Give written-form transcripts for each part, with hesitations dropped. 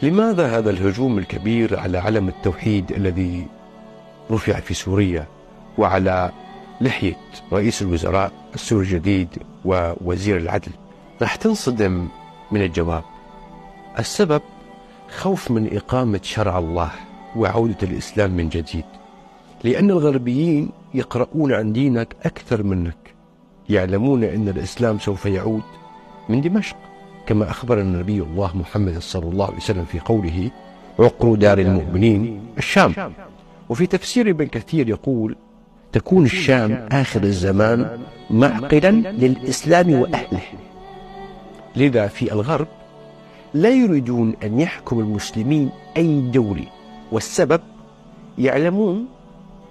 لماذا هذا الهجوم الكبير على علم التوحيد الذي رفع في سوريا وعلى لحية رئيس الوزراء السوري الجديد ووزير العدل؟ راح تنصدم من الجواب. السبب خوف من إقامة شرع الله وعودة الإسلام من جديد، لأن الغربيين يقرؤون عن دينك أكثر منك، يعلمون أن الإسلام سوف يعود من دمشق، كما أخبرنا نبي الله محمد صلى الله عليه وسلم في قوله: عقر دار المؤمنين الشام. وفي تفسير ابن كثير يقول: تكون الشام آخر الزمان معقلا للإسلام وأهله. لذا في الغرب لا يريدون أن يحكم المسلمين أي دولة، والسبب يعلمون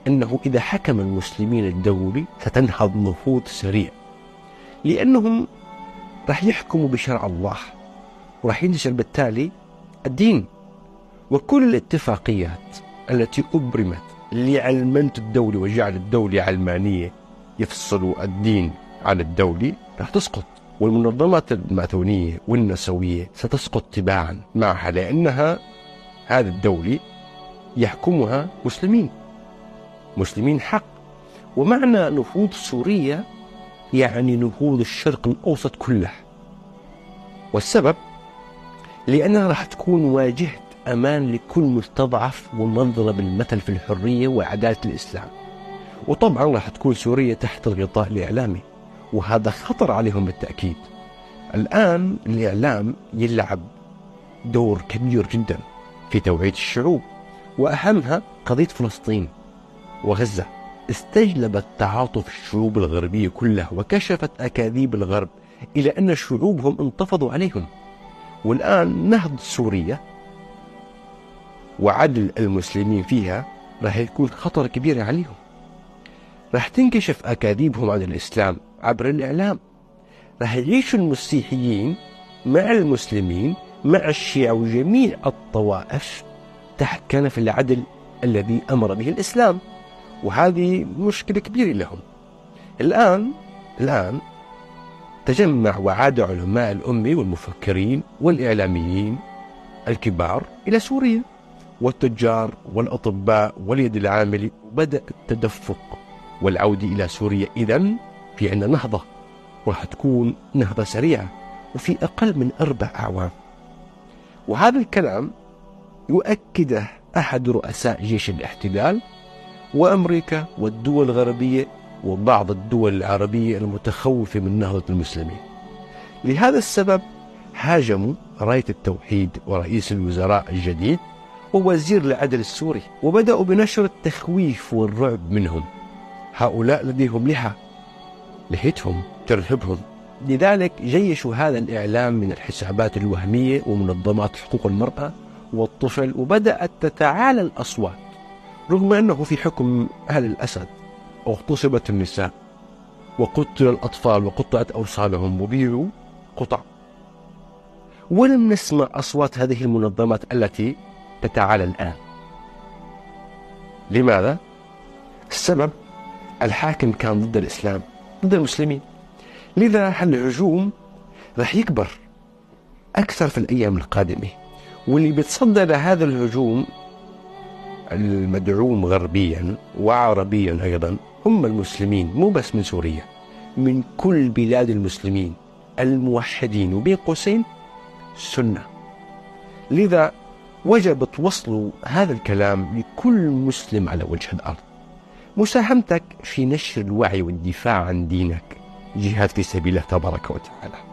أنه إذا حكم المسلمين الدولة ستنهض نهوض سريع، لأنهم راح يحكموا بشرع الله وراح ينتشر بالتالي الدين. وكل الاتفاقيات التي أبرمت لعلمنة الدولة وجعل الدولة علمانية يفصلوا الدين عن الدولة راح تسقط، والمنظمات المأثونية والنسوية ستسقط تباعا معها، لأنها هذه الدولة يحكمها مسلمين حق. ومعنى نهوض سوريا يعني نهوض الشرق الأوسط كله، والسبب لأنها راح تكون واجهة أمان لكل مستضعف ومضرب المثل في الحرية وعدالة الإسلام. وطبعا راح تكون سوريا تحت الغطاء الإعلامي، وهذا خطر عليهم بالتأكيد. الآن الإعلام يلعب دور كبير جدا في توعية الشعوب، وأهمها قضية فلسطين وغزة. استجلبت تعاطف الشعوب الغربية كلها، وكشفت أكاذيب الغرب إلى أن شعوبهم انتفضوا عليهم. والآن نهض سوريا وعدل المسلمين فيها راح يكون خطر كبير عليهم. راح تنكشف أكاذيبهم عن الإسلام عبر الإعلام. راح يعيش المسيحيين مع المسلمين مع الشيعة وجميع الطوائف تحت كنف العدل الذي أمر به الإسلام، وهذه مشكلة كبيرة لهم. الآن تجمع وعاد علماء الأمة والمفكرين والإعلاميين الكبار إلى سوريا، والتجار والأطباء واليد العاملة، وبدأ التدفق والعودة إلى سوريا. إذن في عندنا نهضة، وراح تكون نهضة سريعة وفي أقل من 4 أعوام. وهذا الكلام يؤكده أحد رؤساء جيش الاحتلال وأمريكا والدول الغربية وبعض الدول العربية المتخوفة من نهضة المسلمين. لهذا السبب هاجموا راية التوحيد ورئيس الوزراء الجديد ووزير العدل السوري، وبدأوا بنشر التخويف والرعب منهم. هؤلاء لديهم لحيتهم ترهبهم، لذلك جيشوا هذا الإعلام من الحسابات الوهمية ومنظمات حقوق المرأة والطفل، وبدأت تتعالى الأصوات. رغم أنه في حكم أهل الأسد اغتصبت النساء وقتل الأطفال وقطعت أوصالهم وبيعوا قطع، ولم نسمع أصوات هذه المنظمات التي تتعالى الآن. لماذا؟ السبب الحاكم كان ضد الإسلام، ضد المسلمين. لذا الهجوم رح يكبر أكثر في الأيام القادمة، واللي بيتصدى لهذا الهجوم المدعوم غربيا وعربيا أيضا هم المسلمين، مو بس من سوريا، من كل بلاد المسلمين الموحدين وبين قوسين سنة. لذا وجب توصلوا هذا الكلام لكل مسلم على وجه الأرض. مساهمتك في نشر الوعي والدفاع عن دينك جهاد في سبيل الله تبارك وتعالى.